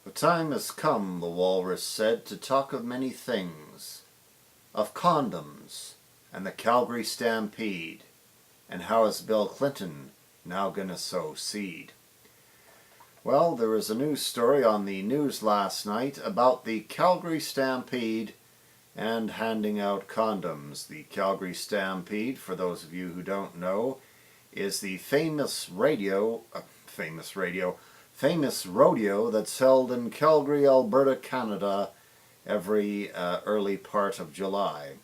The time has come, the walrus said, to talk of many things. Of condoms, and the Calgary Stampede, and how is Bill Clinton now gonna sow seed. Well, there was a news story on the news last night about the Calgary Stampede and handing out condoms. The Calgary Stampede, for those of you who don't know, is the famous rodeo that's held in Calgary, Alberta, Canada every early part of July.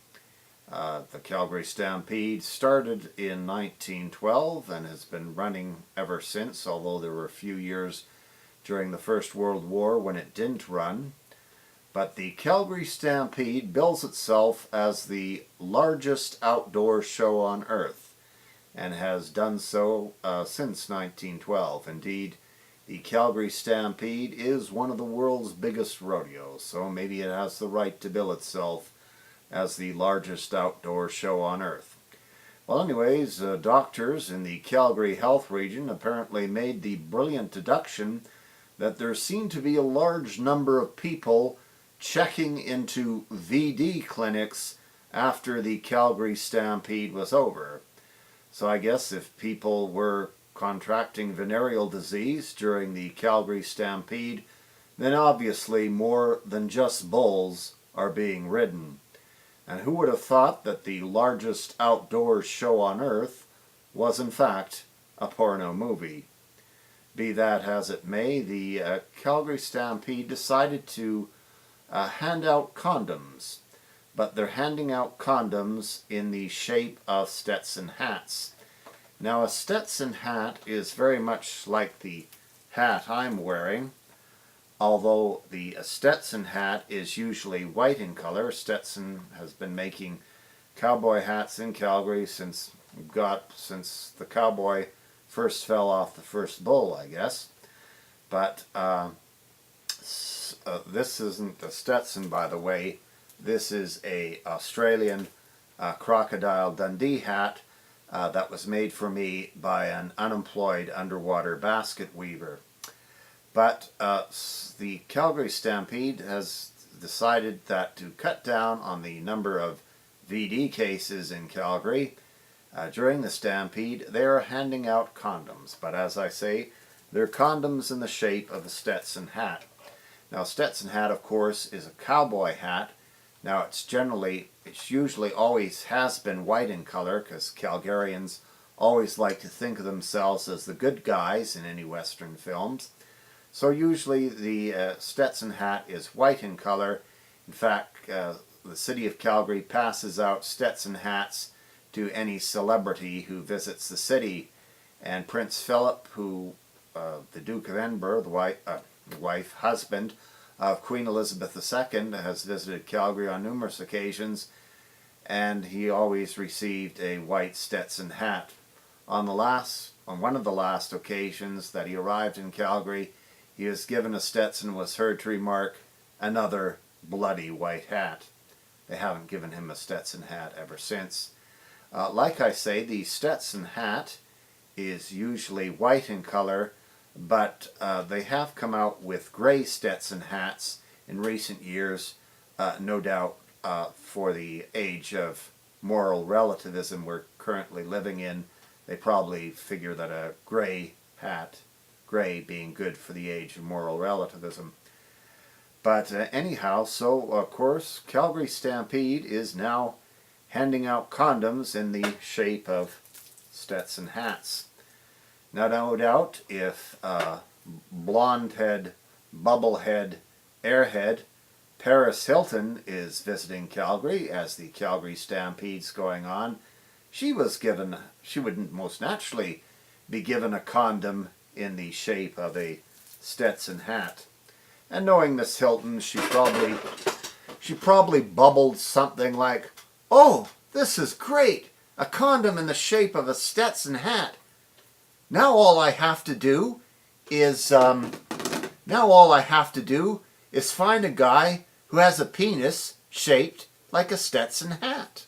The Calgary Stampede started in 1912 and has been running ever since, although there were a few years during the First World War when it didn't run. But the Calgary Stampede bills itself as the largest outdoor show on earth and has done so since 1912. Indeed, the Calgary Stampede is one of the world's biggest rodeos, so maybe it has the right to bill itself as the largest outdoor show on earth. Well, anyways, doctors in the Calgary Health region apparently made the brilliant deduction that there seemed to be a large number of people checking into VD clinics after the Calgary Stampede was over. So I guess if people were contracting venereal disease during the Calgary Stampede, then obviously more than just bulls are being ridden. And who would have thought that the largest outdoor show on earth was in fact a porno movie? Be that as it may, the Calgary Stampede decided to hand out condoms, but they're handing out condoms in the shape of Stetson hats. Now, a Stetson hat is very much like the hat I'm wearing, although the Stetson hat is usually white in color. Stetson has been making cowboy hats in Calgary since the cowboy first fell off the first bull, I guess. But this isn't the Stetson, by the way. This is a Australian Crocodile Dundee hat that was made for me by an unemployed underwater basket weaver. But the Calgary Stampede has decided that to cut down on the number of VD cases in Calgary during the Stampede, they are handing out condoms. But as I say, they're condoms in the shape of a Stetson hat. Now, Stetson hat, of course, is a cowboy hat. Now, it's usually always has been white in color, because Calgarians always like to think of themselves as the good guys in any Western films. So usually the Stetson hat is white in color. In fact, the city of Calgary passes out Stetson hats to any celebrity who visits the city. And Prince Philip, the Duke of Edinburgh, the husband of Queen Elizabeth II, has visited Calgary on numerous occasions, and he always received a white Stetson hat. On one of the last occasions that he arrived in Calgary, he was given a Stetson, was heard to remark, "Another bloody white hat." They haven't given him a Stetson hat ever since. Like I say, the Stetson hat is usually white in color, but they have come out with gray Stetson hats in recent years, no doubt for the age of moral relativism we're currently living in. They probably figure that a gray hat, gray being good for the age of moral relativism. But anyhow, so of course Calgary Stampede is now handing out condoms in the shape of Stetson hats. Now, no doubt, if blonde-head, bubblehead, airhead Paris Hilton is visiting Calgary as the Calgary Stampede's going on, she wouldn't most naturally be given a condom in the shape of a Stetson hat. And knowing Miss Hilton, she probably bubbled something like, "Oh, this is great! A condom in the shape of a Stetson hat. Now all I have to do is find a guy who has a penis shaped like a Stetson hat."